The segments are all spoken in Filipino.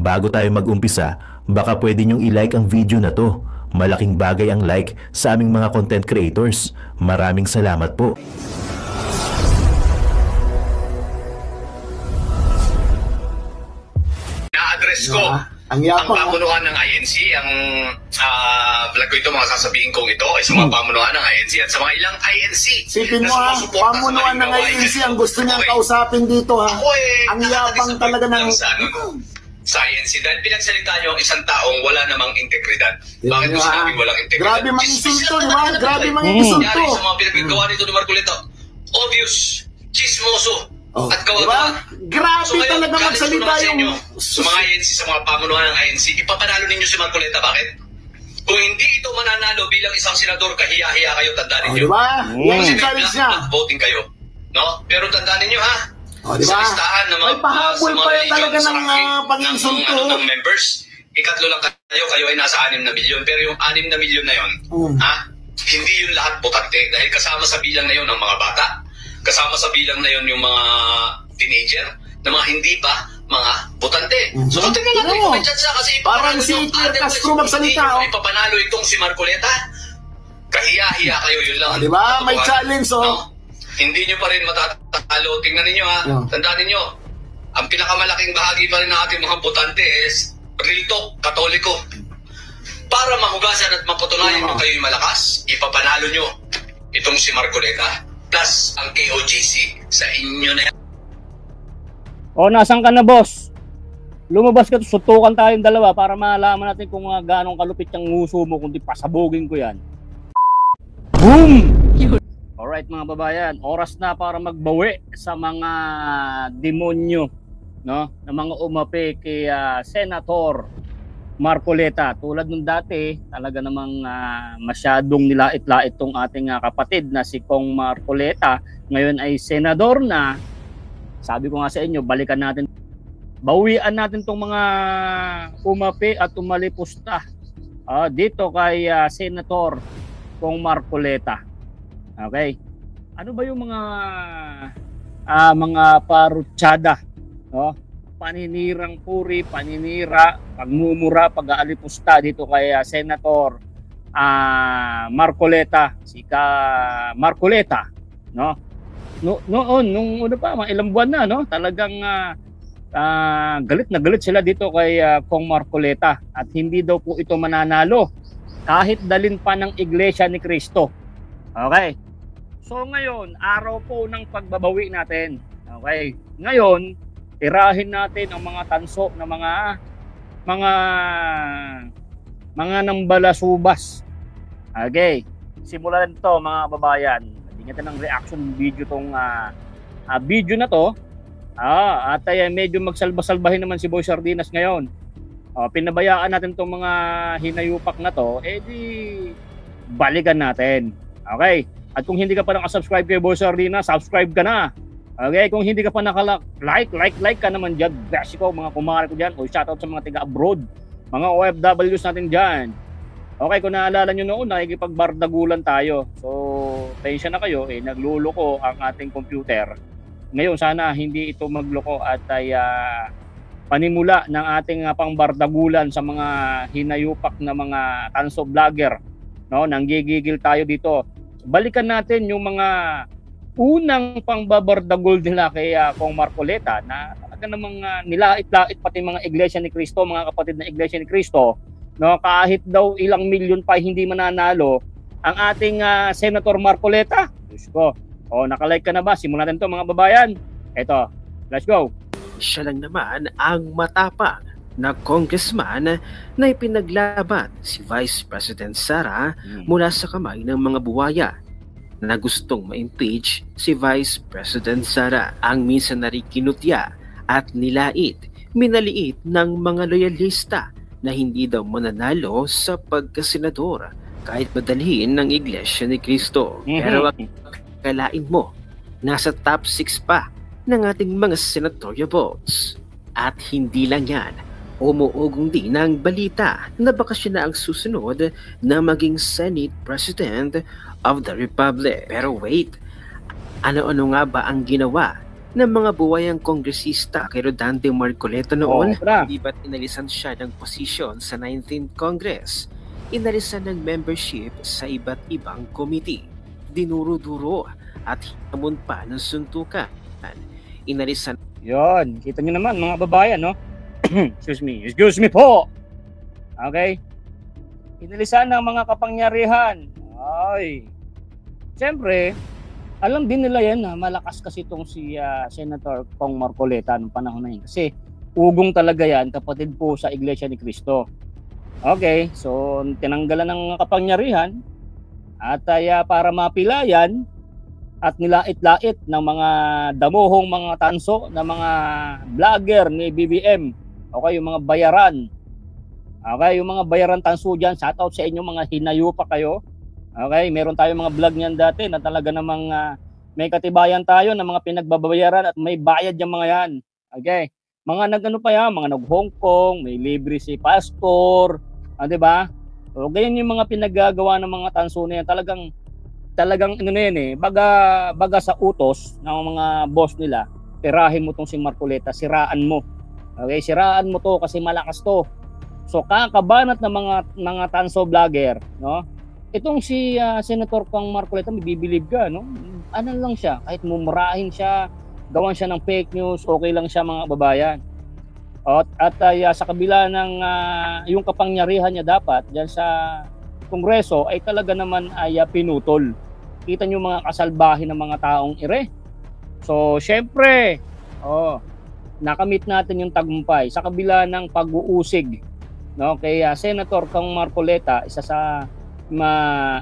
Bago tayo mag-umpisa, baka pwede nyong i-like ang video na to. Malaking bagay ang like sa aming mga content creators. Maraming salamat po. Na-address ko ang pamunuan ng INC, ang vlog ko ito, mga sasabihin kong ito ay sa mga pamunuan ng INC at sa mga ilang INC. Sipin mo ha, pamunuan ng INC ang gusto niyang kausapin dito ha. Ang yapang talaga ng sa INC dahil pinagsalita niyo ang isang taong wala namang integridad. Bakit mo sinabing walang integridad? Grabe mangisulto, di ba? Grabe mangisulto. Nangyari sa mga pinagagawa nito ni Marcoleta. Obvious, chismoso, at diba? kawawa. Grabe talaga magsalita yung sa mga INC, sa mga pamunuan ng INC, ipapanalo ninyo si Marcoleta. Bakit? Kung hindi ito mananalo bilang isang senador, kahiya-hiya kayo, tandaan ninyo. Diba? Yung challenge niya. Voting kayo. No? Pero tandaan ninyo ha, diba? sa listahan ng mga, may pahabol pa yan talaga ng pang-insulto. ng members, ikatlo lang kayo ay nasa 6 na milyon. Pero yung 6 na milyon na yun, hindi yun lahat botante. Dahil kasama sa bilang na yun ang mga bata, kasama sa bilang na yun yung mga teenager, na mga hindi pa mga botante. So kung tingnan natin kung may chance kasi parang si Castro magsalita. Ipapanalo itong si Marcoleta, kahiya-hiya kayo, yun lang. Diba? May challenge Hindi nyo pa rin matatalo. Tingnan ninyo ha. Tandaan ninyo, ang pinakamalaking bahagi pa rin ng ating mga botante is real talk, katoliko. Para mahugasan at mapatunayan nyo kayo'y malakas, ipapanalo nyo itong si Marcoleta plus ang KOJC sa inyo na yan. Nasaan ka na, boss? Lumabas ka, sutukan tayong dalawa para malaman natin kung gaano kalupit yung nguso mo, kundi pasabugin ko yan. Boom! Alright mga babayan, oras na para magbawi sa mga demonyo, no? Na mga umapi kay Senator Marcoleta. Tulad nung dati, talaga namang masyadong nilait-lait tong ating kapatid na si Kong Marcoleta. Ngayon ay senador na. Sabi ko nga sa inyo, balikan natin, bawian natin tong mga umapi at umalipusta dito kay Senator Kong Marcoleta. Okay. Ano ba yung mga parutsada, no? Paninirang puri, paninira, pagmumura, pag-aalipusta dito kay Senator Marcoleta, si Marcoleta, no? Noon nung pa mga ilang buwan na, no? Talagang galit na galit sila dito kay Kong Marcoleta at hindi daw po ito mananalo kahit dalin pa ng Iglesia ni Cristo. Okay. So ngayon, araw po ng pagbabawi natin. Okay. Ngayon, tirahin natin ang mga tanso na mga nambalasubas. Okay. Simulan to mga babayan. Hindi natin ng reaction video tong video na to. At medyo magsalba-salbahin naman si Boy Sardinas ngayon. Pinabayaan natin tong mga hinayupak na to, di balikan natin. Okay? At kung hindi ka pa nakasubscribe kay Boy Sardinas, subscribe ka na. Okay? Kung hindi ka pa like ka naman dyan. Bless ko, mga kumare ko dyan. O shoutout sa mga taga-abroad. Mga OFWs natin dyan. Okay, kung naalala nyo noon, nakikipagbardagulan tayo. So, tensya na kayo, nagluloko ang ating computer. Ngayon, sana hindi ito magloko at ay panimula ng ating pangbardagulan sa mga hinayupak na mga tanso vlogger. No? Nanggigigil tayo dito. Balikan natin yung mga unang pangbabardagul nila kay Kong Marcoleta na talaga namang nilait-lait pati mga Iglesia ni Cristo, mga kapatid na Iglesia ni Cristo. No? Kahit daw ilang milyon pa hindi mananalo ang ating Senator Marcoleta. Diyos ko. Nakalike ka na ba? Simulan natin ito mga babayan. Eto, let's go. Siya lang naman ang matapang na congressman na ipinaglaban si Vice President Sara mula sa kamay ng mga buwaya na gustong ma-impeach si Vice President Sara. Ang minsan na rin kinutya at minaliit ng mga loyalista na hindi daw mananalo sa pagkasenador kahit madalhin ng Iglesia ni Cristo. Pero kalain mo, nasa top 6 pa ng ating mga senatorial votes. At hindi lang yan, umuugong din ang balita na baka siya na ang susunod na maging Senate President of the Republic. Pero wait, ano-ano nga ba ang ginawa ng mga buwayang kongresista kay Rodante Marcoleta noon, tara. di ba't inalisan siya ng posisyon sa 19th Congress? Inalisan ng membership sa iba't ibang committee. Dinuro-duro at hinamon pa ng suntukan. Inalisan. Yon, kita nyo naman mga babayan, no? Excuse me po! Okay? Inalisan ng mga kapangyarihan. Ay, siyempre, alam din nila yan na malakas kasi itong si Senator Kong Marcoleta noong panahon na yun. Kasi ugong talaga yan, kapatid po sa Iglesia ni Cristo. Okay, so tinanggalan ng kapangyarihan at para mapilayan at nilait-lait ng mga damuhong mga tanso na mga vlogger ni BBM. Okay, yung mga bayaran. Okay, yung mga bayaran tanso dyan, shoutout sa inyo mga hinayo pa kayo. Okay, meron tayong mga vlog niyan dati na talaga namang may katibayan tayo ng mga pinagbabayaran at may bayad yung mga yan. Okay, mga nag-ano pa yan, mga nag-Hong Kong, may libre si pastor, di ba? So, ganyan yung mga pinaggagawa ng mga tanso na yan. Talagang ano na yan baga sa utos ng mga boss nila, tirahin mo tong si Marcoleta, siraan mo. Okay, siraan mo to kasi malakas to. So kakabanat ng mga tanso vlogger, no? Itong si Senator Kong Marcoleta, may bibilib ka, no? Ano lang siya, kahit mumurahin siya, gawan siya ng fake news, okay lang siya mga babayan. At sa kabila ng yung kapangyarihan niya dapat diyan sa Kongreso ay talaga naman ay pinutol. Kita niyo mga kasalbahe ng mga taong ire. So, syempre, nakamit natin yung tagumpay sa kabila ng pag-uusig, no? Kay Senator Kong Marcoleta, isa sa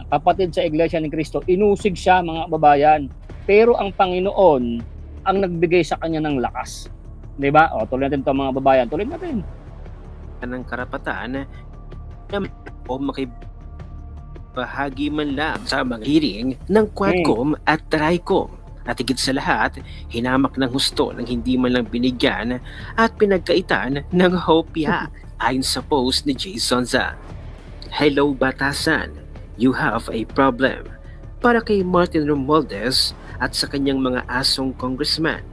kapatid sa Iglesia ni Cristo, inusig siya mga babayan. Pero ang Panginoon ang nagbigay sa kanya ng lakas. 'Di ba? Tuloy natin 'to mga babayan. Tuloy natin. Ng karapatan o makibahagi man lang sa mga hearing ng Quadcom at Tricom. At higit sa lahat, hinamak ng husto ng hindi man lang binigyan at pinagkaitan ng hopya ayon sa post ni Jay Sonza. Hello Batasan, you have a problem. Para kay Martin Romualdez at sa kanyang mga asong congressman,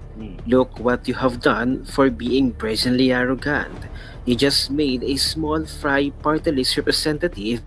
look what you have done for being brazenly arrogant. You just made a small fry party list representative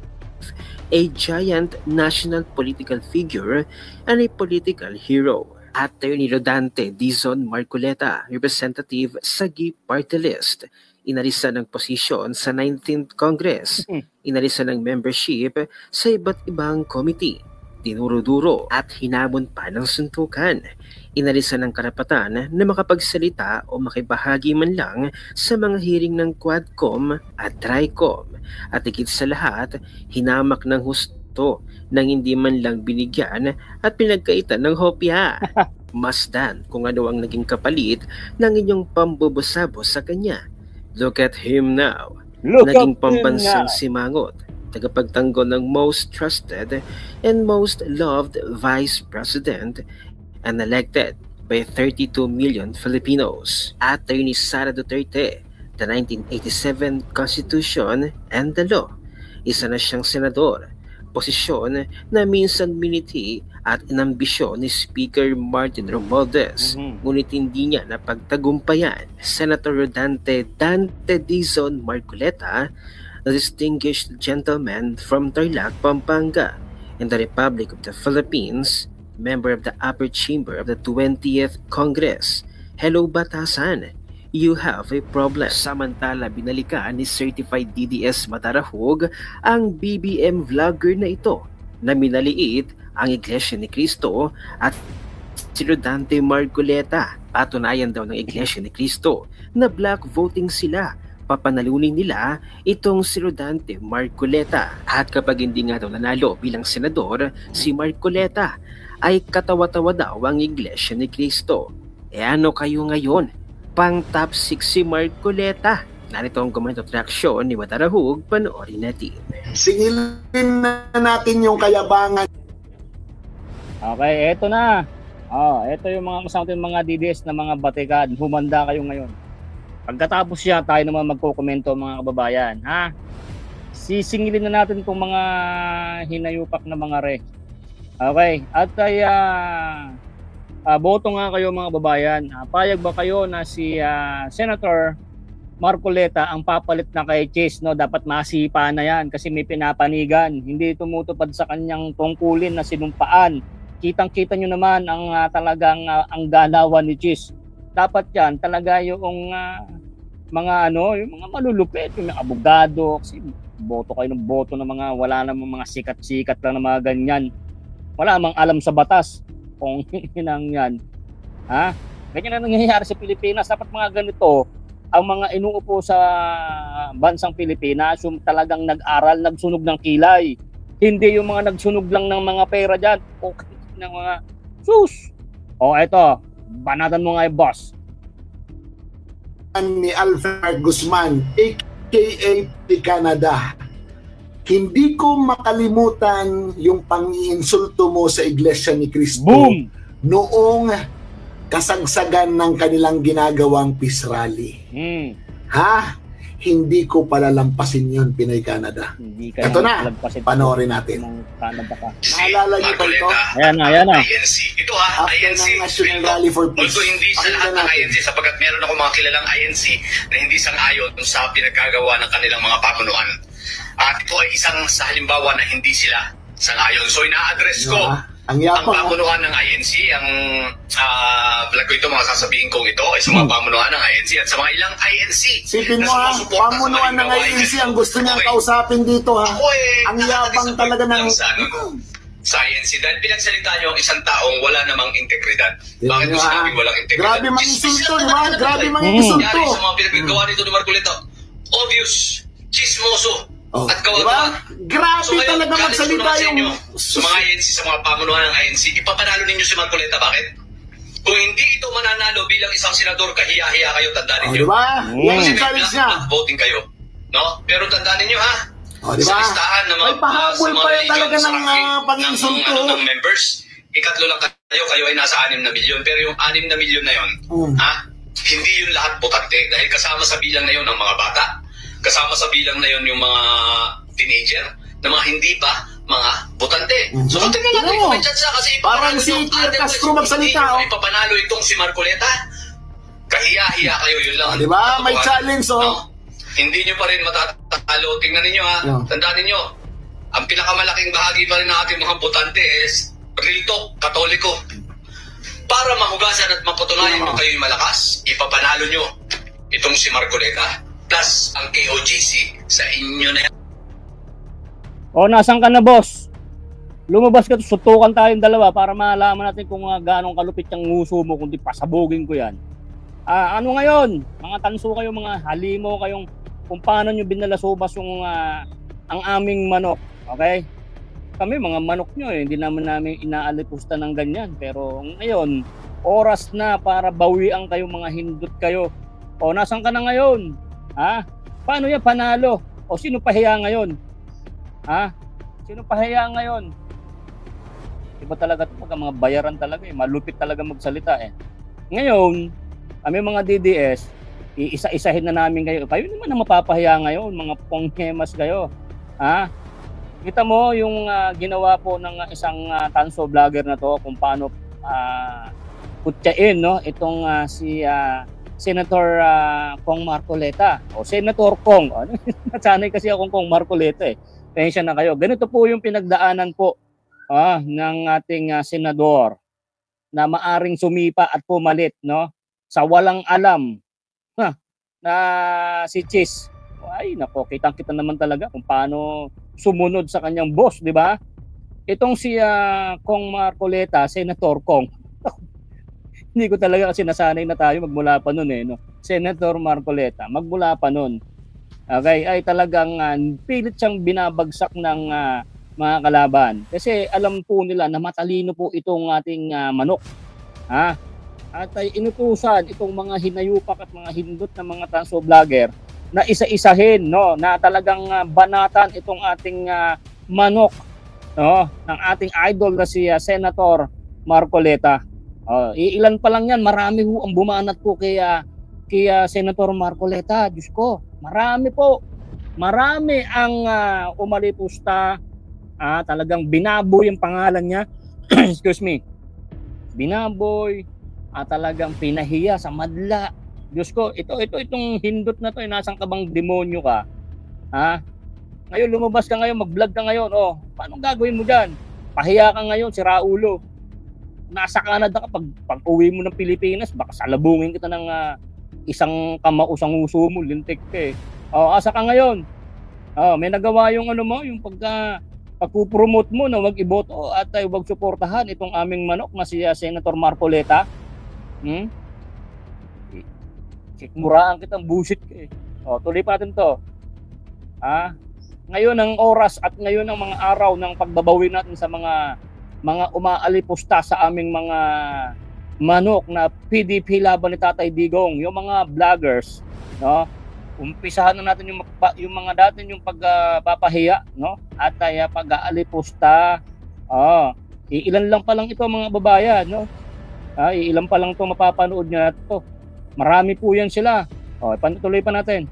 a giant national political figure and a political hero. Attorney Rodante Dizon Marcoleta, representative sa GIP party list, inalisan ng posisyon sa 19th Congress, inalisan ng membership sa iba't ibang committee, dinuro-duro at hinamon pa ng suntukan, inalisan ng karapatan na makapagsalita o makibahagi man lang sa mga hearing ng Quadcom at Tricom, at higit sa lahat, hinamak ng husto nang hindi man lang binigyan at pinagkaitan ng hopya. Masdan kung ano ang naging kapalit ng inyong pambubusabo sa kanya. Look at him now. Naging pambansang simangot, tagapagtanggol ng most trusted and most loved Vice President and elected by 32 million Filipinos. Attorney Sara Duterte, the 1987 Constitution and the Law. Isa na siyang senador, posisyon na minsan miniti at inambisyon ni Speaker Martin Romualdez, ngunit hindi niya napagtagumpayan. Senator Rodante Dante Dizon Marcoleta, a distinguished gentleman from Tarlac, Pampanga, in the Republic of the Philippines, member of the upper chamber of the 20th Congress. Hello Batasan, you have a problem. Samantala, binalikan ni Certified DDS Matarahug ang BBM vlogger na ito na minaliit ang Iglesia ni Cristo at si Rodante Marcoleta. Patunayan daw ng Iglesia ni Cristo na black voting sila. Papanalunin nila itong si Rodante Marcoleta. At kapag hindi nga daw nanalo bilang senador, si Marcoleta ay katawa-tawa daw ang Iglesia ni Cristo. E ano kayo ngayon? Pang top 6 si Marcoleta. Narito ang comment at reaksyon ni Matarahug, panoorin natin. Singilin na natin yung kayabangan. Okay, eto na. Eto yung mga kasama yung mga DDS na mga batikan. Humanda kayo ngayon. Pagkatapos siya, tayo naman magkokomento mga kababayan. Sisingilin na natin itong mga hinayupak na mga re. Okay, at ay boto nga kayo mga babayan. Payag ba kayo na si Senator Marcoleta ang papalit na kay Chis, no? Dapat masipa na yan kasi may pinapanigan. Hindi tumutupad sa kanyang tungkulin na sinumpaan. Kitang-kita nyo naman ang talagang ang galawan ni Chis. Dapat yan talaga yung mga yung mga malulupit, yung mga abogado, kasi boto kayo ng boto ng mga wala namang mga sikat-sikat lang na mga ganyan. Wala mang alam sa batas kung hinang yan. Ganyan na nangyayari sa Pilipinas. Dapat mga ganito ang mga inuupo sa bansang Pilipinas, yung talagang nag-aral, nagsunog ng kilay. Hindi yung mga nagsunog lang ng mga pera dyan. O ng mga sus. O eto, banatan mo nga yung boss. Ni Alfred Guzman, aka Canada. Hindi ko makalimutan yung pang-iinsulto mo sa Iglesia ni Cristo. Boom! Noong kasagsagan ng kanilang ginagawang peace rally. Hindi ko palalampasin yun, Pinoy Canada. Ito na, panoorin natin. Naalala niyo ba ito? Ayan na. INC. Ito INC. National Rally for Peace. Although hindi sa lahat ng INC, sapagkat meron ako mga kilalang INC na hindi sang-ayon sa pinagkagawa ng kanilang mga pamunuan. At ito ay isang sa halimbawa na hindi sila sang-ayon. So ina-address ko ang pamunuan ng INC, ang vlog ko ito, mga sasabihin kong ito ay sa mga pamunuan ng INC at sa mga ilang INC. Sipin mo pamunuan ng INC ang gusto niyang kausapin dito ang yabang talaga ng sa INC dahil pinagsalita niyo ang isang taong wala namang integridad. Bakit mo sinabing walang integridad? Grabe manginsulto, di ba? Grabe manginsulto. Nangyari sa mga pinagagawa nito ni Marcoleta, obvious, chismoso, at kawawa. Grabe talaga magsalita yung sa mga INC, sa mga pamunuan ng INC, ipapanalo ninyo si Marcoleta. Bakit? Kung hindi ito mananalo bilang isang senador, kahiya-hiya kayo, tandaan ninyo. Diba? Yan yung challenge niya. Voting kayo. No? Pero tandaan ninyo diba? Sa listahan ng mga, may pahabol pa yan talaga ng pang-insulto. Ng members, ikatlo lang kayo ay nasa 6 na milyon. Pero yung 6 na milyon na yun, hindi yun lahat botante. Dahil kasama sa bilang na yun ang mga bata, kasama sa bilang na yun yung mga teenager, na mga hindi pa mga botante. So tingnan natin kung may chance kasi parang si Castro magsalita. Ipapanalo itong si Marcoleta. Kahiya-hiya kayo, yun lang. Diba? May challenge Hindi nyo pa rin matatalo. Tingnan ninyo Tandaan ninyo, ang pinakamalaking bahagi pa rin ng ating mga botante is real talk, katoliko. Para mahugasan at mapatunayan nyo kayo'y malakas, ipapanalo nyo itong si Marcoleta plus ang KOJC sa inyo na yan. Nasaan ka na, boss? Lumabas ka, sutukan tayong dalawa para malaman natin kung gaano kalupit yung nguso mo, kundi pasabugin ko yan. Ano ngayon? Mga tanso kayo, mga halimo kayong kung paano nyo binalasubas yung ang aming manok. Okay? Kami, mga manok nyo, hindi naman namin inaalipusta ng ganyan. Pero ngayon, oras na para bawian kayo, mga hindot kayo. Nasaan ka na ngayon? Paano yan panalo? Sino pahiya ngayon? Sino pahiya ngayon? Iba talaga ito, mga bayaran talaga malupit talaga magsalita Ngayon, kami mga DDS, iisa-isahin na namin kayo. Kayo naman ang mapapahiya ngayon, mga ponghemas kayo. Kita mo yung ginawa po ng isang tanso vlogger na to kung paano kutyain itong si Senator Kong Marcoleta o Senator Kong. Nasanay kasi akong Kong Marcoleta Pensya na kayo. Ganito po yung pinagdaanan po ng ating senador na maaring sumipa at pumalit sa walang alam na si Chis. Ay nako, kitang-kita naman talaga kung paano sumunod sa kanyang boss, di ba? Itong si Kong Marcoleta, Senator Kong. Hindi ko talaga kasi nasanay na tayo magmula pa noon Senator Marcoleta, magmula pa noon. Okay, ay talagang pilit siyang binabagsak ng mga kalaban. Kasi alam po nila na matalino po itong ating manok. At ay inutusan itong mga hinayupak at mga hindot na mga tanso vlogger na isa-isahin na talagang banatan itong ating manok ng ating idol na si Senator Marcoleta. Ilan pa lang yan, marami ho ang bumanat po kay Senator Marcoleta. Diyos ko, marami po. Marami ang umalipusta, talagang binaboy yung pangalan niya. Excuse me. binaboy, at talagang pinahiya sa madla. Diyos ko, itong hindot na to, nasaan ka bang demonyo ka? Ha? Ngayon lumabas ka ngayon, mag-vlog ka ngayon. Oh, paano gagawin mo diyan? Pahiya ka ngayon, si Raulo. Nasa Canada ka, pag uwi mo ng Pilipinas, baka salabungin kita ng isang kamausang uso mo, lintik ka eh. Oh, asa ka ngayon? Oh, may nagawa yung ano mo, yung pagpo-promote mo na wag iboto at wag suportahan itong aming manok na si Senator Marcoleta. Sikmuraan kitang bullshit ka eh. Oh, tuloy pa natin to. Ngayon ang oras at ngayon ang mga araw ng pagbabawi natin sa mga umaalipusta sa aming mga manok na PDP laban ni Tatay Digong, yung mga vloggers, no? Umpisahan na natin yung mga dati yung pagpapahiya, no? At pag-aalipusta. Iilan lang pa lang ito mga babayan, no? Iilan pa lang to mapapanood niya to. Marami po yan sila. Tuloy pa natin.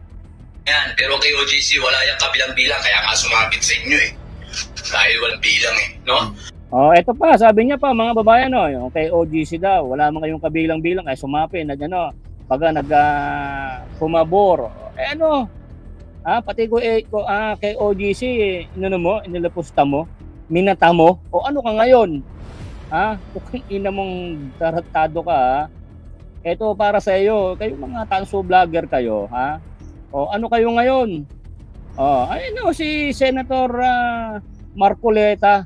Yan, pero kay OGC wala yung kabilang bilang, kaya nga sumabit sa inyo eh. Dahil walang bilang eh, no? Ito pa, sabi niya pa mga babayan, no, yung kay OGC daw, wala man kayong kabilang-bilang, ay sumapi, pagka pumabor. Pati kay OGC, inilapusta mo, minata mo, o ano ka ngayon? Kung ina mong taratado ka, ito para sa iyo, kayo mga tanso vlogger kayo, O ano kayo ngayon? Si Senator Marcoleta,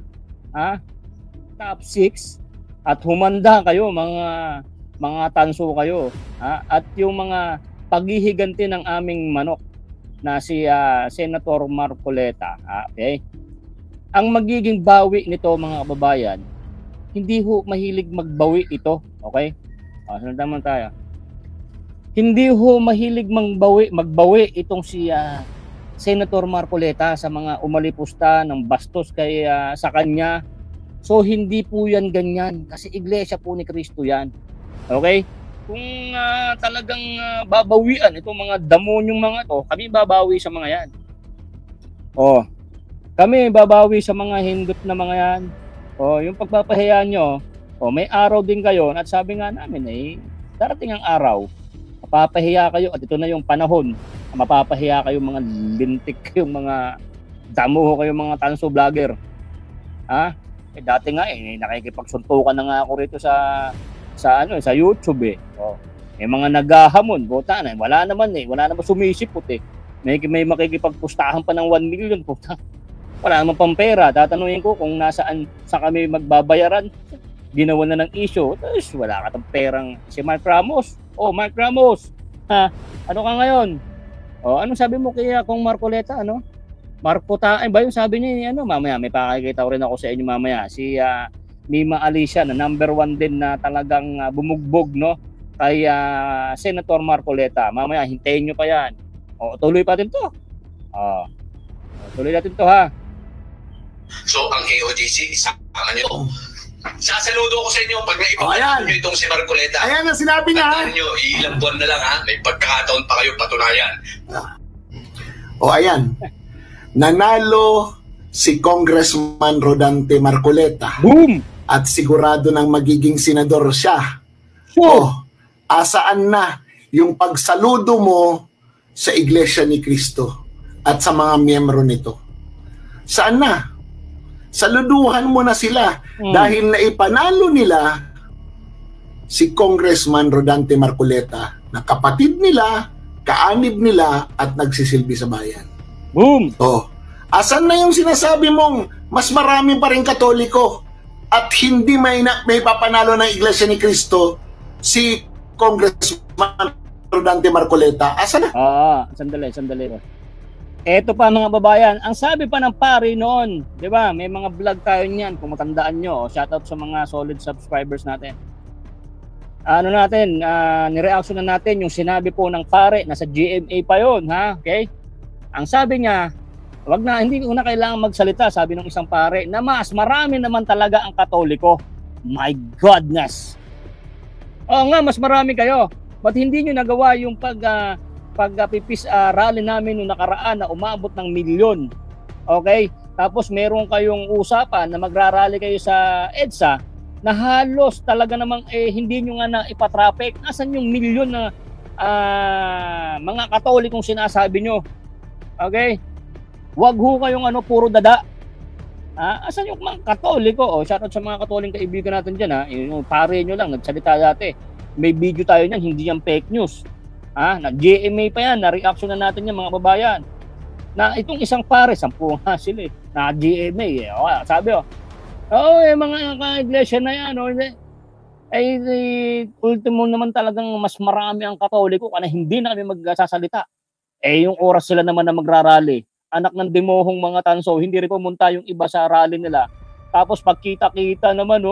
top 6 at humanda kayo mga tanso kayo, at yung mga paghihiganti ng aming manok na si Senator Marcoleta, okay? Ang magiging bawi nito mga kababayan, hindi ho mahilig magbawi ito, okay? Sunod naman tayo. Hindi ho mahilig magbawi itong si Senator Marcoleta sa mga umalipusta ng bastos sa kanya. So hindi po yan ganyan kasi iglesia po ni Kristo yan. Okay? Kung talagang babawian itong mga damonyong mga to, kami babawi sa mga yan. Kami babawi sa mga hindot na mga yan. Yung pagpapahiya nyo, may araw din kayo at sabi nga namin darating ang araw. Mapapahiya kayo at ito na yung panahon. Mapapahiya kayo mga lintik, yung mga damo kayo mga tanso vlogger. Dati nga nakikipagsuntukan na nga ako rito sa YouTube eh. May mga naghahamon, buta na, wala naman sumisipot eh. May makikipagpustahan pa ng 1 million, puta. Wala naman pang pera. Tatanungin ko kung saan kami magbabayaran. Ginawa na ng issue. Tapos wala ka tang perang si Mark Ramos. Mark Ramos. Ano ka ngayon? Anong sabi mo kaya kung Marcoleta, Mark Putain ba yung sabi niya, mamaya may pakikita ko rin ako sa inyo mamaya. Si Mima Alicia na number 1 din na talagang bumugbog, no? Kay Senator Marcoleta. Mamaya hintayin nyo pa yan. Tuloy pa din to. Tuloy natin to ha. So ang AOGC, isama nyo. Sasaludo ko sa inyo pag naipapalan nyo itong si Marcoleta. Ayan na sinabi niya. Pagkaan nyo, ilang buwan na lang may pagkakataon pa kayo patunayan. Ayan. Nanalo si Congressman Rodante Marcoleta. Boom! At sigurado nang magiging senador siya. Asaan na yung pagsaludo mo sa Iglesia ni Cristo at sa mga miyembro nito? Saan na? Saluduhan mo na sila dahil naipanalo nila si Congressman Rodante Marcoleta na kapatid nila, kaanib nila at nagsisilbi sa bayan. Boom! Asan na yung sinasabi mong mas marami pa rin Katoliko at hindi may papanalo ng Iglesia ni Cristo si Congressman Rodante Marcoleta? Asan na? Sandali. Eto pa mga babayan, ang sabi pa ng pari noon, di ba? May mga vlog tayo niyan, kung matandaan nyo. Shoutout sa mga solid subscribers natin. Nireaction na natin yung sinabi po ng pare, nasa GMA pa yon, okay? Ang sabi niya, hindi ko na kailangan magsalita, sabi ng isang pare, na mas marami naman talaga ang Katoliko. My goodness! Mas marami kayo. Ba't hindi nyo nagawa yung pagpipis rally namin noong nakaraan na umabot ng 1 milyon? Okay? Tapos meron kayong usapan na magrarally kayo sa EDSA na halos talaga namang hindi nyo nga na ipatraffic. Nasaan yung milyon na mga Katolikong sinasabi nyo? Okay? Wag ho kayong puro dada. Asan yung mga Katoliko? Shoutout sa mga Katolikong kaibigan natin dyan. Yung pare nyo lang, nagsalita dati. May video tayo niyan, hindi yan fake news. Na-GMA pa yan, na-reaction na natin yan mga babayan. Na itong isang pare, 10 nga sila na-GMA. Sabi mga iglesia na yan, ultimo naman talagang mas marami ang Katoliko kana hindi na kami magsasalita. Yung oras sila naman na magrarally, anak ng demohong mga tanso, hindi rin pumunta yung iba sa rally nila. Tapos pagkita-kita naman,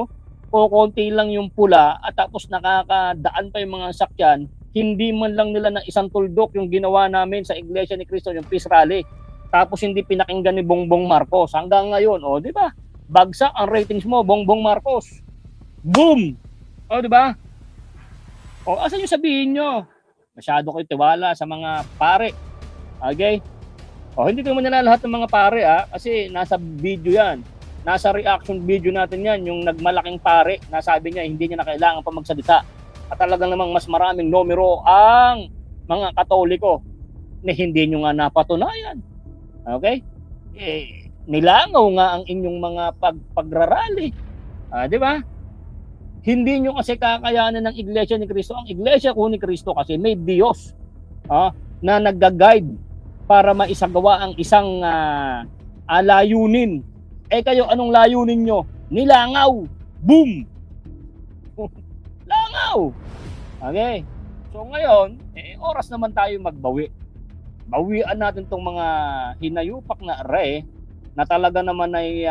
konti lang yung pula at tapos nakakadaan pa yung mga sakyan, hindi man lang nila na isang tuldok yung ginawa namin sa Iglesia ni Cristo, yung peace rally. Tapos hindi pinakinggan ni Bongbong Marcos. Hanggang ngayon, di ba? Bagsak ang ratings mo, Bongbong Marcos. Boom! Di ba? Asan yung sabihin nyo? Masyado kayo tiwala sa mga pare. Okay? Hindi ko naman nila lahat ng mga pare kasi nasa video yan. Nasa reaction video natin yan, yung nagmalaking pare na sabi niya hindi niya na kailangan pa magsalita. At talagang namang mas maraming numero ang mga Katoliko na hindi nyo nga napatunayan. Okay? Nilangaw nga ang inyong mga pagrarally. Di ba? Hindi nyo kasi kakayanan ng Iglesia ni Cristo. Ang Iglesia ko ni Cristo kasi may Diyos na nagga-guide para maisagawa ang isang layunin. Kayo, anong layunin nyo? Nilangaw! Boom! Langaw! Okay? So ngayon, oras naman tayo magbawi. Bawian natin tong mga hinayupak na na talaga naman ay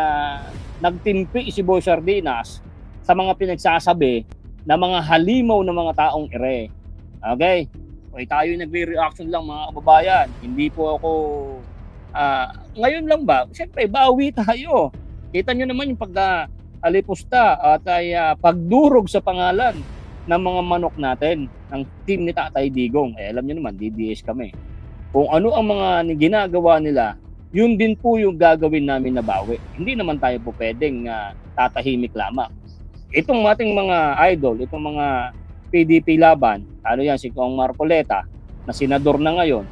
nagtimpi si Boy Sardinas sa mga pinagsasabi na mga halimaw ng mga taong Okay? Tayo nagre-reaction lang mga kababayan. Hindi po ako ngayon lang ba? Siyempre, bawi tayo. Kita nyo naman yung pag-alipusta at pagdurog sa pangalan ng mga manok natin, ng team ni Tatay Digong. Alam nyo naman, DDS kami. Kung ano ang mga ginagawa nila, yun din po yung gagawin namin na bawi. Hindi naman tayo po pwedeng tatahimik lamang. Itong ating mga idol, itong mga PDP laban, si Kong Marcoleta, na senador na ngayon,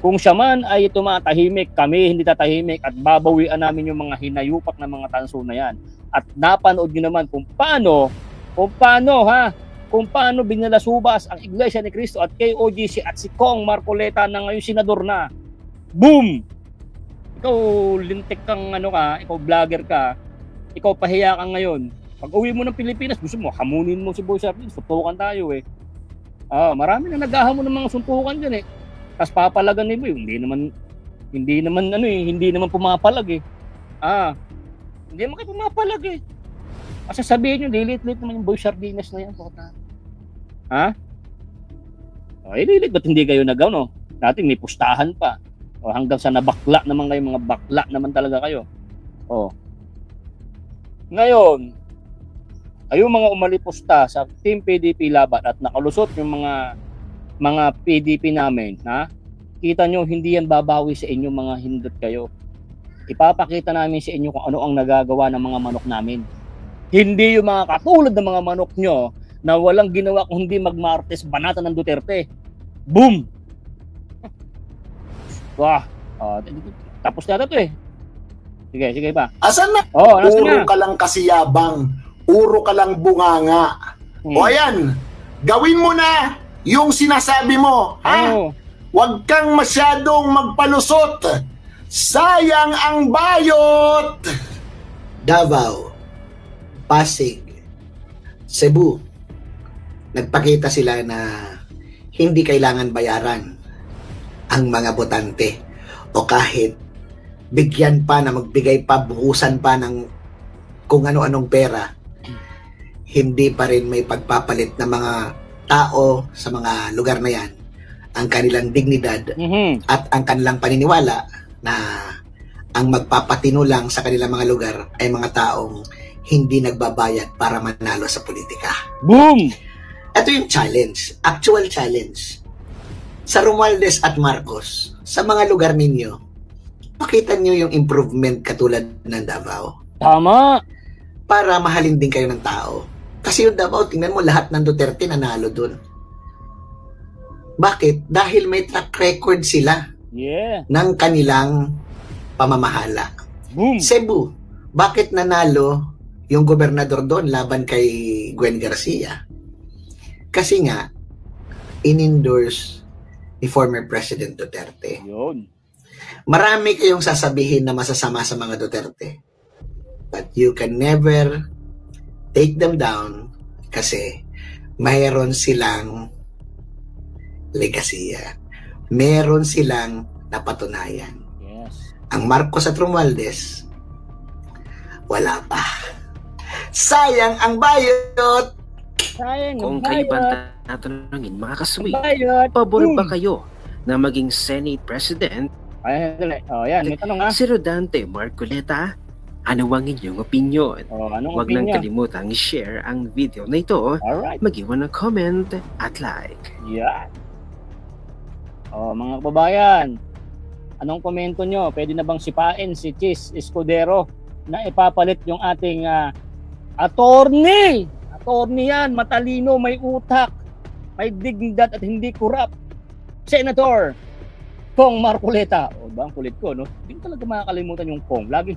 kung siya man ay tumatahimik, kami hindi tatahimik at babawian namin yung mga hinayupak na mga tanso na yan. At napanood nyo naman kung paano binalasubas ang Iglesia ni Cristo at KOGC at si Kong Marcoleta na ngayon senador na. Boom! Ikaw lintik kang ikaw vlogger ka, ikaw pahiya ka ngayon. Pag uwi mo ng Pilipinas, gusto mo, hamunin mo si Boy Sardinas, suntukan tayo marami na naghahamon ng mga suntukan dyan Tapos papalagan ni Boy, hindi naman pumapalag Hindi naman kayo pumapalag Kasi sabihin nyo, lilit naman yung Boy Sardinas na yan. Lilit, ba't hindi kayo nagaw, Dati may pustahan pa. Hanggang sa nabakla naman kayo, mga bakla naman talaga kayo. Ngayon, ayong mga umalipusta sa Team PDP laban at nakalusot yung mga PDP namin, kita nyo, hindi yan babawi sa inyo mga hindot kayo. Ipapakita namin sa inyo kung ano ang nagagawa ng mga manok namin. Hindi yung mga katulad ng mga manok nyo na walang ginawa kung hindi magmartes banatan ng Duterte. Boom! Tapos na ito Sige pa. Asan na? Nasan Puro na? ka lang kasiyabang. Puro ka lang bunganga. Ayan, gawin mo na yung sinasabi mo. Huwag kang masyadong magpalusot. Sayang ang bayot. Davao, Pasig, Cebu, nagpakita sila na hindi kailangan bayaran ang mga botante o kahit bigyan pa na magbigay pa, buhusan pa ng kung ano-anong pera, hindi pa rin may pagpapalit ng mga tao sa mga lugar na yan ang kanilang dignidad at ang kanilang paniniwala na ang magpapatino lang sa kanilang mga lugar ay mga taong hindi nagbabayad para manalo sa politika. Boom! Ito yung challenge, actual challenge. Sa Romualdez at Marcos, sa mga lugar ninyo, pakita nyo yung improvement katulad ng Davao. Tama! para mahalin din kayo ng tao. Kasi yung Davao, tingnan mo, lahat ng Duterte nanalo dun. Bakit? Dahil may track record sila ng kanilang pamamahala. Boom! Cebu, bakit nanalo yung gobernador doon laban kay Gwen Garcia? Kasi nga, in-endorse ni former President Duterte. Yun. Marami kayong sasabihin na masasama sa mga Duterte. But you can never take them down kasi mayroon silang legasiya. Meron silang napatunayan. Yes. Ang Marcos at Romualdez, wala pa. Sayang ang bayot! Sayang Kung ang kayo bayad. ba tatanungin mga kaswi, Bayad. pabor ba Boom! kayo na maging Senate President Ay, dali. Oh, yan. May tanong si Rodante Marcoleta? Ano ang inyong opinion? Oh, anong Huwag lang opinion? kalimutang i-share ang video na ito, Alright. mag-iwan ng comment at like. Yan. Oh, mga kababayan, anong komento nyo? Pwede na bang sipain si Chis Escudero na ipapalit yung ating attorney? Attorney yan, matalino, may utak, may dignidad at hindi kurap. Senator Kong Marcoleta. O ba, ang kulit ko, no? Hindi ko talaga makakalimutan yung Kong. Lagi.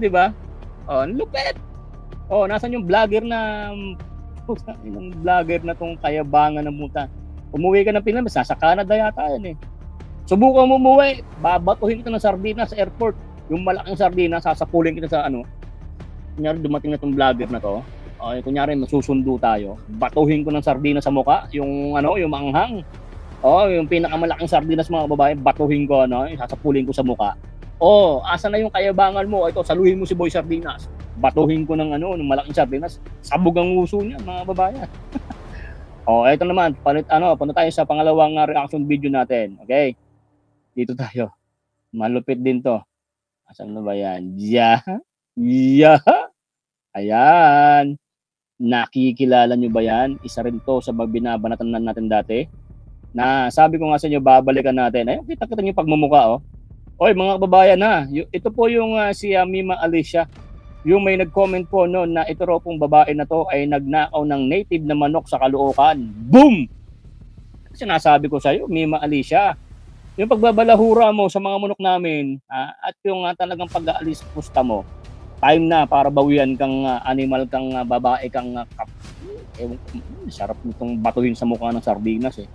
Di ba? Oh, lupet. Oh, nasan yung vlogger na yung vlogger na tong kayabangan na muta. Umuwi ka ng Pilipinas, nasa Canada yata yan eh. Subukan mo umuwi, babatuhin kita ng sardinas sa airport. Yung malaking sardinas, sasapulin kita sa ano. Kunyari dumating na tong vlogger na to. Okay, kunyari masusundo tayo. Batuhin ko ng sardinas sa muka, yung ano, yung manghang. Oh, yung pinakamalaking sardinas mga babae, batuhin ko ano, sasapulin ko sa muka. Oh, asa na yung kayabangan mo? Ito, saluhin mo si Boy Sardinas. Batuhin ko ng ano, ng malaking sardinas. Sabog ang uso niya, mga babae. Oh, ito naman, punta tayo sa pangalawang reaction video natin. Okay? Dito tayo. Malupit din to. Asan na ba yan? Yeah. Ayan. Nakikilala nyo ba yan? Isa rin to sa binabanatan natin dati. Na sabi ko nga sa inyo, babalikan natin. Ayun, kita-kita nyo pagmumuka, oh. Oy, mga kababayan ha, ito po yung si Mima Alicia. Yung may nag-comment po no na ito raw pong babae na to ay nagnakaw ng native na manok sa Caloocan. Boom! Sinasabi ko sa iyo, Mima Alicia, yung pagbabalahura mo sa mga manok namin at yung talagang pag-aalis pusta mo, time na para bawian kang animal, kang babae, kang sarap nitong batuhin sa mukha ng sardinas eh.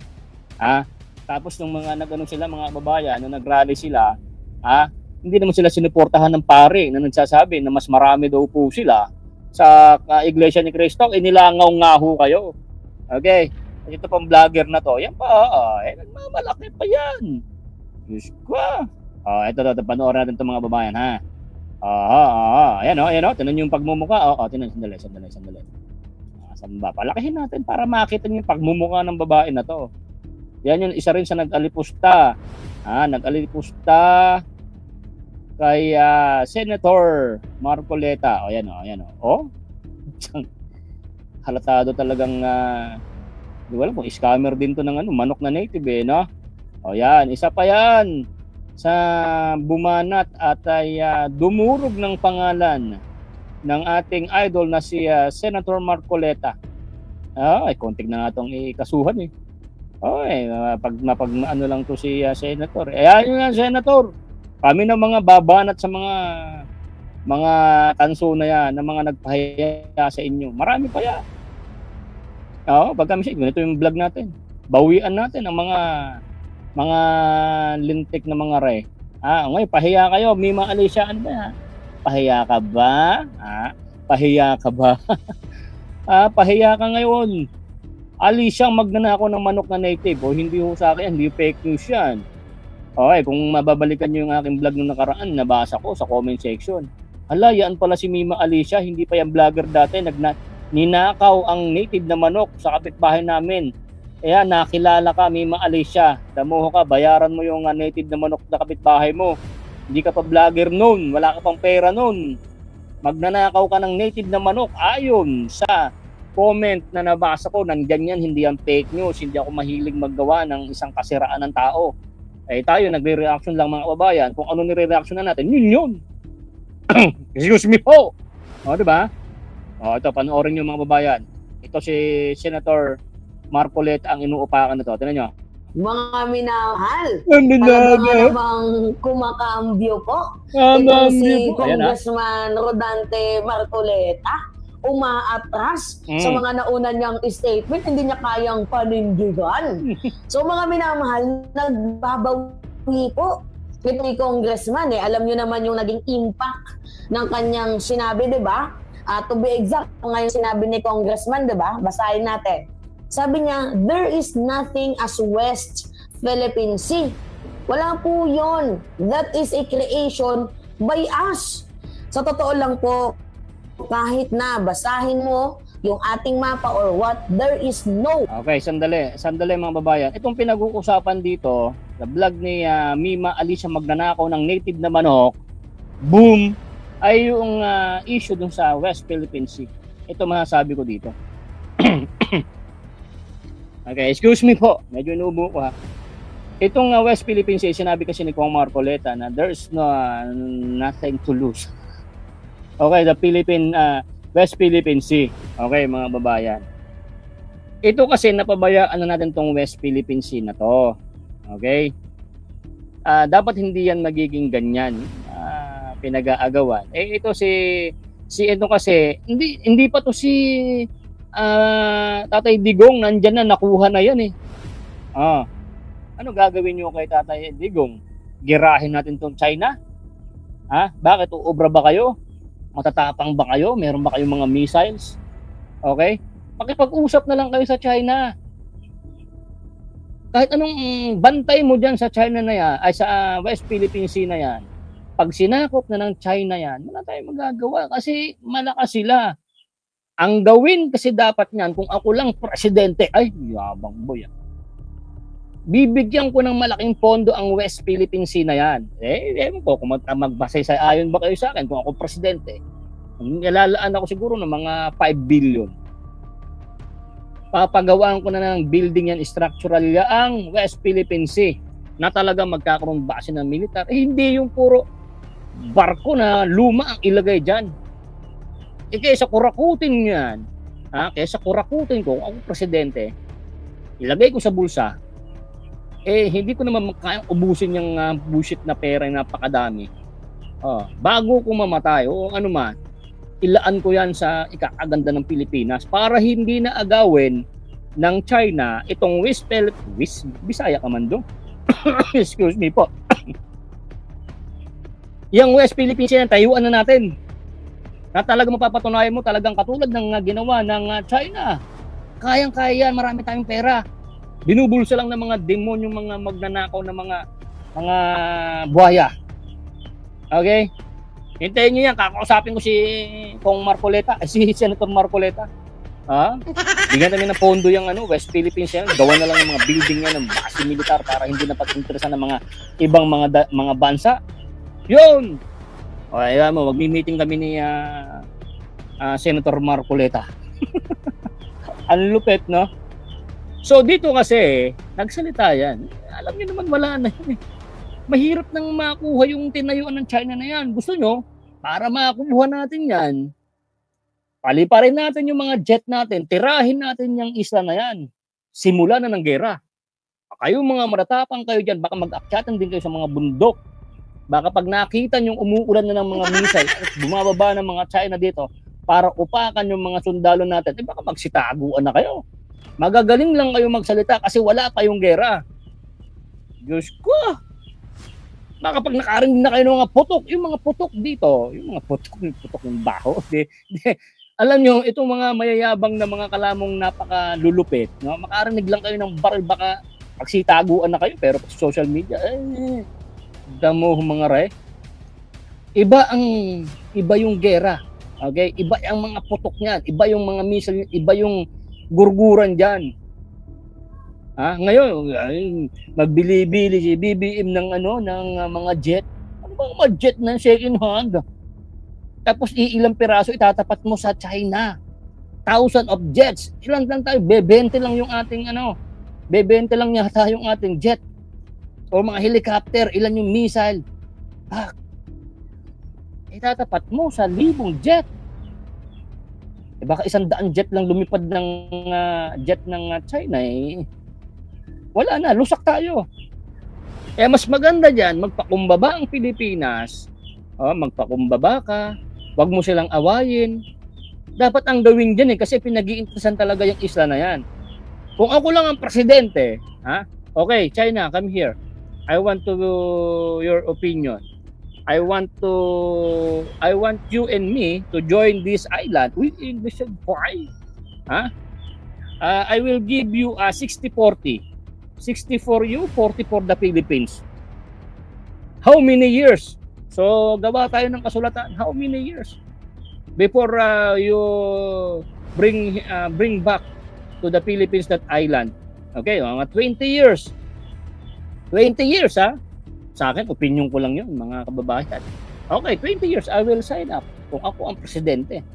Tapos nung mga nagano sila, mga babayan, nung nagrally sila, hindi naman sila sinuportahan ng pare na nagsasabi na mas marami daw po sila sa Iglesia ni Cristo. Inilangaw nga ho kayo. Okay? Ito pang vlogger na to, yan pa, nagmamalaki pa yan. Diyos ko. Ito, panoorin natin itong mga babayan, ha? Ayan o, tinan yung pagmumuka. Tinan, sandali. Saan ba? Palakihin natin para makita niyo yung pagmumuka ng babae na to. Yan yung isa rin sa nag-alipusta. Nag-alipusta kay Senator Marcoleta. Ayan o. Halatado talagang di wala kung scammer din to ng manok na native eh, no? Yan, isa pa yan sa bumanat at ay dumurog ng pangalan ng ating idol na si Senator Marcoleta. Ay, konting na nga itong ikasuhan eh. Pag ano lang to si Senator. Ayan yun nga, Senator. Kami ng mga babanat sa mga tanso na yan, na mga nagpahiya sa inyo. Marami pa yan. Pag kami siya, ganito yung vlog natin. Bawian natin ang mga lintik na mga re. Ngayon, pahiya kayo. Mima Alicia, ano ba? Pahiya ka ba? Pahiya ka ba? Pahiya ka ngayon. Alicia, magnanakaw ng manok na native. Hindi ho sa akin, hindi fake news yan. Okay, kung mababalikan nyo yung aking vlog nung nakaraan, nabasa ko sa comment section. Yan pala si Mima Alicia, hindi pa yung vlogger dati. Ninakaw ang native na manok sa kapitbahay namin. Nakilala ka, Mima Alicia. Damuho ka, bayaran mo yung native na manok na kapitbahay mo. Hindi ka pa vlogger noon, wala ka pang pera noon. Magnanakaw ka ng native na manok ayon sa comment na nabasa ko. Nandyan yan, hindi yan fake news. Hindi ako mahilig maggawa ng isang kasiraan ng tao. Tayo nagre-reaction lang mga kababayan. Kung ano nire-reaction na natin, yun. Excuse me po. O, di ba? O, ito, panoorin nyo mga babayan. Ito si Senator Marcoleta ang inuupakan na to. Tingnan nyo. Mga minamahal. Minamahal. Talaga namang kumakambyo po. Ito si Congressman Rodante Marcoleta umaatras sa mga nauna niyang statement, hindi niya kayang panindigan. So mga minamahal, nagbabawi po ito ni Congressman. Alam niyo naman yung naging impact ng kanyang sinabi, di ba? To be exact, ngayon sinabi ni Congressman, di ba? Basahin natin. Sabi niya, there is nothing as West Philippine Sea. Wala po yun. That is a creation by us. Sa totoo lang po, kahit na basahin mo yung ating mapa or what, there is no. Okay, sandali mga babayan. Itong pinag-uusapan dito, sa vlog ni Mima Alicia magnanakaw ng native na manok, boom, ay yung issue dun sa West Philippine Sea. Ito masasabi ko dito. Okay, excuse me po. Medyo inuubo ko ha. Itong West Philippine Sea, sinabi kasi ni Kong Marcoleta na there's nothing to lose. Okay, the West Philippine Sea. Okay, mga babayan. Ito kasi napabayaan na natin tong West Philippine Sea na to. Okay? Dapat hindi yan magiging ganyan. Pinag-aagawan. Ito si ito kasi hindi pa to si Tatay Digong, nandyan na, nakuha na yan eh. Ano gagawin nyo kay Tatay Digong? Girahin natin tong China? Bakit? Uobra ba kayo? Matatapang ba kayo? Meron ba kayong mga missiles? Okay? Pakipag-usap na lang kayo sa China. Kahit anong bantay mo dyan sa China na yan, ay sa West Philippine Sea na yan, pag sinakop na ng China yan, wala tayong magagawa kasi malakas sila. Ang gawin kasi dapat niyan, kung ako lang presidente, ay, yabang boy. Bibigyan ko ng malaking pondo ang West Philippine Sea na yan. Ewan ko, kung magbasay sa ayon ba kayo sa akin, kung ako presidente, nilalaan ako siguro ng mga 5 billion. Papagawaan ko na ng building yan, structural ang West Philippine Sea na talaga magkakaroon base ng militar. Hindi yung puro barko na luma ang ilagay dyan. Kaysa kurakutin yan, kaysa kurakutin ko, kung ako presidente, ilagay ko sa bulsa, hindi ko naman kayang ubusin yung bullshit na pera na napakadami. Bago ko mamatay o ano man, ilaan ko yan sa ikakaganda ng Pilipinas para hindi na agawin ng China itong Bisaya ka man doon. Excuse me po. Yung West Philippine Sea, tayuan na natin. Na talaga mapapatunayan mo talagang katulad ng ginawa ng China. Kayang-kaya yan, marami tayong pera. Binubulsa lang ng mga demonyo, mga magnanakaw na mga buhaya. Okay? Hintayin nyo yan, kakausapin ko si Kong Marcoleta, si Senator Marcoleta. Bigyan namin ng pondo yung West Philippines yan. Gawa na lang ng mga building yan ng base militar para hindi na pag-interesan ng mga ibang mga bansa. Yun! Okay, alam mo, magmi-meeting kami ni Senator Marcoleta. Ang lupet, no? So dito kasi, nagsalita yan. Alam niyo naman wala na yun eh. Mahirap nang makuha yung tinayuan ng China na yan. Gusto nyo, para makuha natin yan, paliparin natin yung mga jet natin, tirahin natin yung isla na yan. Simula na ng gera. Kayo mga matatapang kayo dyan, baka mag-akyatan din kayo sa mga bundok. Baka pag nakita nyo umuulan na ng mga missile at bumababa ng mga China dito para upakan yung mga sundalo natin, baka magsitaguan na kayo. Magagaling lang kayo magsalita kasi wala pa yung gera. Diyos ko! Baka pag nakarinig na kayo ng mga putok, yung mga putok dito, yung mga putok ng baho. Alam nyo, itong mga mayayabang na mga kalamong napakalulupit, no? Makarinig lang kayo ng baril, baka magsitaguan na kayo, pero sa social media, damo mga re. Iba yung gera. Okay? Iba ang mga putok niyan, iba yung mga missile, iba yung gurguran diyan. Ngayon magbili-bili si BBM ng ng mga jet. Ano bang mga jet na second hand? Tapos iilang piraso itatapat mo sa China. 1,000 of jets. Ilan lang tayo? 20 lang yung ating 20 lang yata yung ating jet. O mga helicopter, ilan yung missile? Itatapat mo sa libong jet. baka 100 jet lang lumipad ng jet ng China wala na, lusak tayo. Mas maganda dyan, magpakumbaba ang Pilipinas. Magpakumbaba ka, wag mo silang awayin. Dapat ang gawin dyan kasi pinag-iinteresan talaga yung isla na yan. Kung ako lang ang presidente, okay, China, come here. I want to your opinion. I want you and me to join this island with English and why? I will give you 60-40. 60 for you, 40 for the Philippines. How many years? So, gawa tayo ng kasulatan. How many years? Before you bring back to the Philippines that island. Okay, mga 20 years. 20 years, Sa akin, opinion ko lang yun, mga kababayan. Okay, 20 years, I will sign up kung ako ang presidente.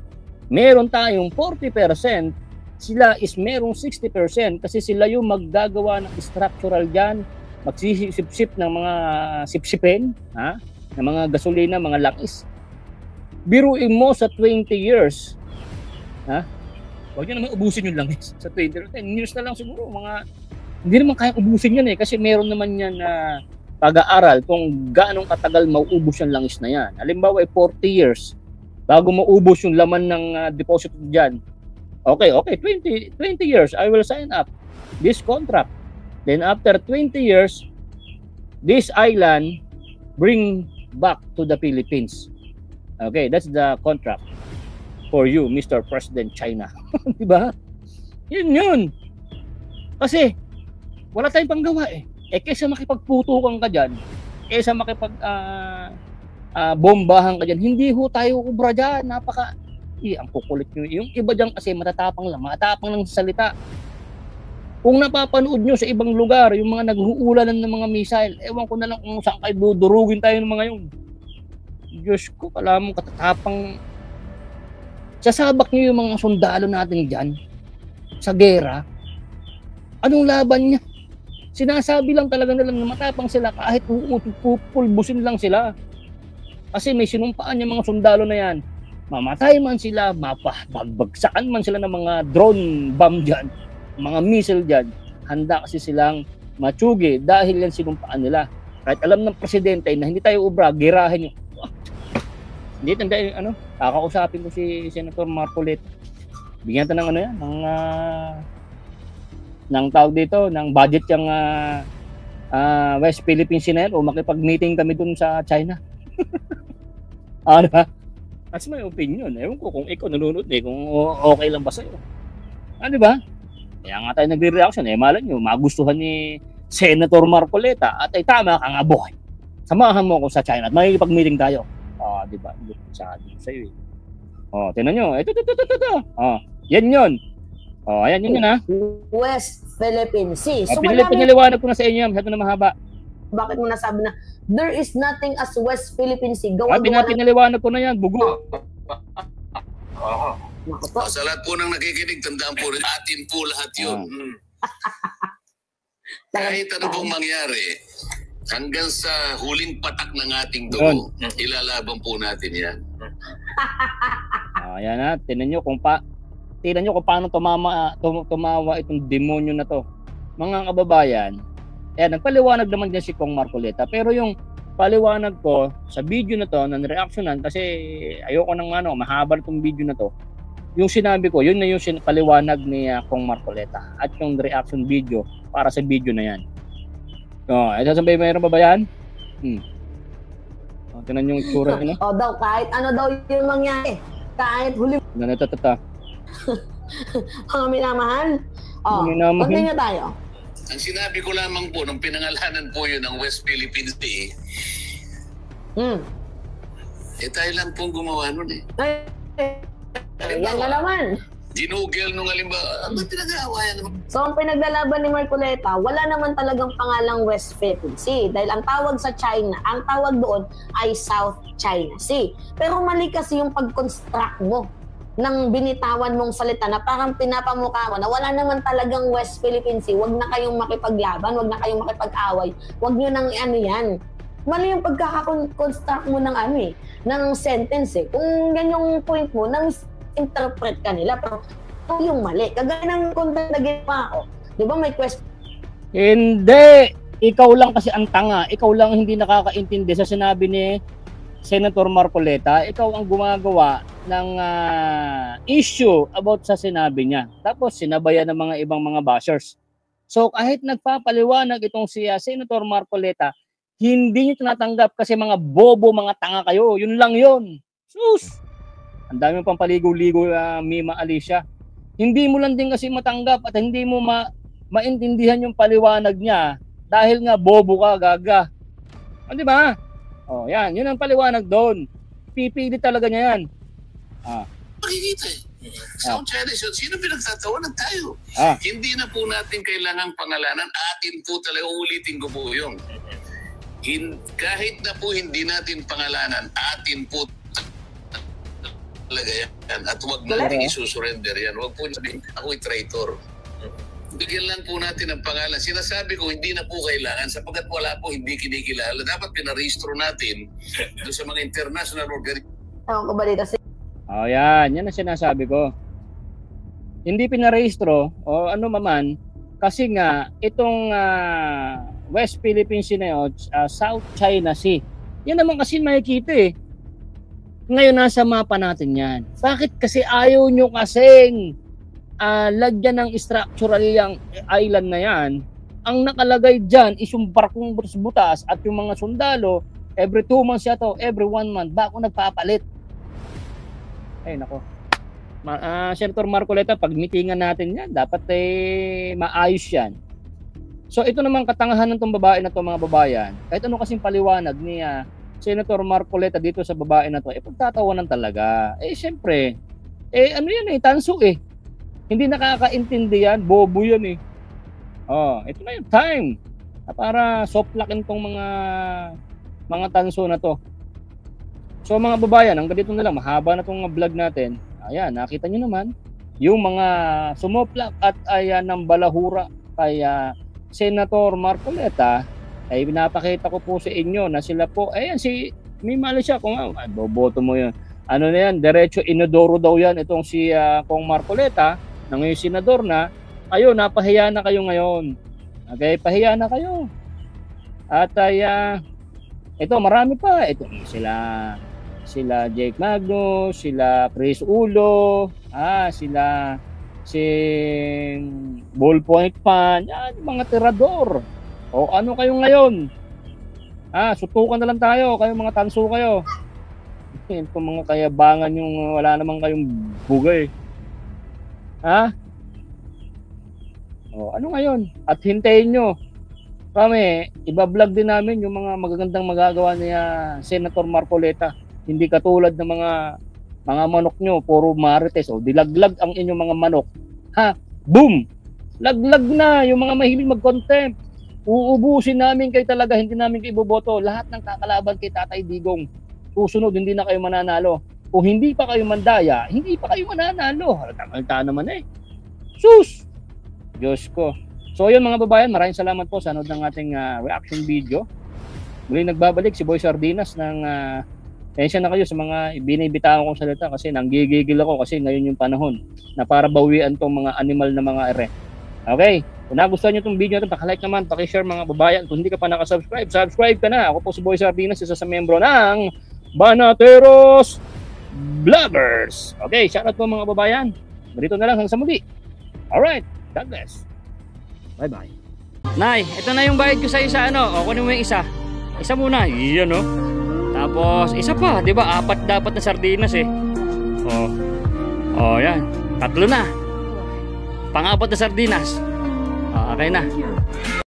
Meron tayong 40%, sila is merong 60% kasi sila yung maggagawa ng structural dyan, magsisip-sip ng mga sipsipin, ng mga gasolina, mga langis. Biruin mo sa 20 years, huwag nyo naman ubusin yung langis sa 20 years. 10 years na lang siguro, hindi naman kaya ubusin yan kasi meron naman yan na pag-aaral kung gaano katagal mauubos yung langis na yan. Halimbawa 40 years bago maubos yung laman ng deposit dyan. Okay, 20 years, I will sign up this contract. Then after 20 years, this island bring back to the Philippines. Okay, that's the contract for you, Mr. President China. Diba? Yun. Kasi, wala tayong panggawa kaysa makipagputukan ka dyan, kaysa bombahan ka dyan, hindi ho tayo ubra dyan. Ang kukulit nyo. Yung iba dyan kasi matatapang lang, matapang lang sa salita. Kung napapanood nyo sa ibang lugar, yung mga naghuulanan ng mga missile, ewan ko na lang kung saan kayo dudurugin tayo ng mga yun. Diyos ko, pala mong katatapang. Sasabak nyo yung mga sundalo natin dyan sa gera. Anong laban niya? Sinasabi lang talaga nila na matapang sila kahit pupulbusin lang sila. Kasi may sinumpaan yung mga sundalo na yan. Mamatay man sila, mapagbagsakan man sila ng mga drone bomb dyan, mga missile dyan, handa kasi silang matsugi dahil yan sinumpaan nila. Kahit alam ng presidente na hindi tayo ubra, girahin yung hindi, tanda kakausapin ko si Senator Marcoleta. Bigyan natin ng yan, ng tawag dito, ng budget yung West Philippine Sea na yan, o makipag-meeting kami dun sa China. Ba? That's my opinion. Ewan ko kung ikaw nanonood kung okay lang ba sa'yo. Di ba? Kaya nga tayo nagre-reaction. Malay nyo, magustuhan ni Senator Marcoleta at ay tama ka nga boy. Samahan mo ako sa China at makikipag-meeting tayo. Di ba? Sabi ko sa'yo tingnan nyo. Ito. Yan yun. Ayan yun West Philippine Sea. So, pinaliwanag ko na sa inyo. Masyado na mahaba. Bakit mo nasabi na there is nothing as West Philippine Sea? Pinaliwanag ko na yan. Bugo. Sa lahat po ng nakikinig, tandaan po rin, atin po lahat yun. Kahit ano pong mangyari, hanggang sa huling patak ng ating dugo, ilalaban po natin yan. Ayan Tingnan nyo kung paano tumawa itong demonyo na to. Mga kababayan, nagpaliwanag naman din si Kong Marcoleta, pero yung paliwanag ko sa video na to, ng reactionan, kasi ayoko nang mahaba na itong video na to, yung sinabi ko, yun na yung paliwanag ni Kong Marcoleta at yung reaction video para sa video na yan. Ito sabay, mayroon pa ba yan? Tingnan yung itsura nila. Daw, kahit ano daw yung mangyari, kahit huli. Ito. Mga minamahal. Continue tayo. Ang sinabi ko lamang po, nung pinangalanan po yun ng West Philippine Sea, tayo lang pong gumawa nun Yan na naman. Ginugel nung halimbawa, ba't pinag-aawayan naman? So, ang pinaglalaban ni Marcoleta, wala naman talagang pangalang West Philippine Sea. Dahil ang tawag sa China, ang tawag doon ay South China Sea. Pero mali kasi yung pag-construct mo ng binitawan mong salita na parang pinapamukha mo na wala naman talagang West Philippine Sea. Huwag na kayong makipaglaban, huwag na kayong makipag-away. Huwag nyo nang yan. Mali yung pagkakakonstruct mo ng ng sentence Kung yan yung point mo, ng interpret ka nila. Pero ito yung mali. Kagaya ng content na ginawa ko. Di ba may question? Hindi. Ikaw lang kasi ang tanga. Ikaw lang hindi nakakaintindi sa sinabi ni Senator Marcoleta. Ikaw ang gumagawa ng issue about sa sinabi niya. Tapos sinabayan ng mga ibang mga bashers. So kahit nagpapaliwanag itong si Senator Marcoleta, hindi niyo tinatanggap kasi mga bobo, mga tanga kayo. Yun lang yun. Sus! Ang dami pang paligo-ligo, Mima Alicia. Hindi mo lang din kasi matanggap at hindi mo maintindihan yung paliwanag niya dahil nga bobo ka, gaga. O, di ba? O, yan. Yun ang paliwanag doon. Pipilit talaga niya yan. Makikita eh. Sound Chinese yun. Sino pinagtatawanan tayo? Hindi na po natin kailangang pangalanan. Atin po talaga, ulitin ko po yun. Kahit na po hindi natin pangalanan, atin po talaga yan. At huwag natin isusurrender yan. Huwag po sabihin, ako'y traitor. Bigyan lang po natin ang pangalan. Sinasabi ko, hindi na po kailangan sapagkat wala po, hindi kinikilala. Dapat pinarehistro natin doon sa mga international organizations. Ewan ko ba dito? Yan. Yan ang sinasabi ko. Hindi pinarehistro o ano maman kasi nga itong West Philippine Sea na yun, South China Sea. Yan naman kasi makikita eh. Ngayon nasa mapa natin yan. Bakit kasi ayaw nyo kasing lagyan ng structural yung island na yan? Ang nakalagay dyan is yung barkong butas at yung mga sundalo, every 2 months yata, every 1 month, bako nagpapalit. Ay nako. Senator Marcoleta, pag meetingan natin yan, dapat maayos yan. So ito namang katangahan ng itong babae na ito, mga babayan, kahit ano kasing paliwanag ni Senator Marcoleta dito sa babae na ito, pagtatawanan talaga. Siyempre, ano yan tanso eh. Hindi nakakaintindi yan, bobo yan eh. Ito na yung time para softlakin tong mga tanso na to. So mga babayan, hanggang dito na lang, mahaba na tong vlog natin. Ayan, nakita nyo naman, yung mga sumoplak at ng balahura kay Senator Marcoleta, ay pinapakita ko po sa inyo na sila po, ayan si Mima Alicia, kung boboto mo yan. Ano na yan, diretso inodoro daw yan itong si Kong Marcoleta, na ngayon senador na, kayo, napahiya na kayo ngayon. Okay, pahiya na kayo. At ito, marami pa. Ito, sila Jake Magnus, sila Chris Ulo, sila si Ballpoint Fan, yan, mga tirador. O ano kayo ngayon? Sutukan na lang tayo, kayo mga tanso kayo. Ito mga kayabangan yung wala naman kayong bugay. O ano ngayon? At hintayin nyo. Kami, iba-vlog din namin yung mga magagandang magagawa ni Senator Marcoleta. Hindi katulad ng mga manok nyo, puro marites. O dilaglag ang inyong mga manok. Boom! Laglag na yung mga mahilig mag-contempt. Uubusin namin kayo talaga, hindi namin kayo iboboto. Lahat ng kakalaban kay Tatay Digong, susunod, hindi na kayo mananalo. Kung hindi pa kayo mandaya, hindi pa kayo mananalo. Halata naman eh. Sus! Diyos ko. So yun mga babayan, maraming salamat po sa nanood ng ating reaction video. Muli nagbabalik si Boy Sardinas ng tensya na kayo sa mga binibitawan kong salita kasi nanggigigil ako kasi ngayon yung panahon na para bawian tong mga animal na mga ere. Okay? Kung nagustuhan nyo itong video natin, paki-like naman, paki-share mga babayan. Kung hindi ka pa nakasubscribe, subscribe ka na. Ako po si Boy Sardinas, isa sa membro ng Banateros Vloggers. Okay, shoutout po mga babayan. Dito na lang hanggang sa muli. Alright, God bless. Bye-bye. Nay, ito na yung bayad ko sa isa, O, kunin mo yung isa. Isa muna. Iyan, Tapos, isa pa. Diba? 4 dapat na sardinas, yan. 3 na. Pang-4 na sardinas. Okay na.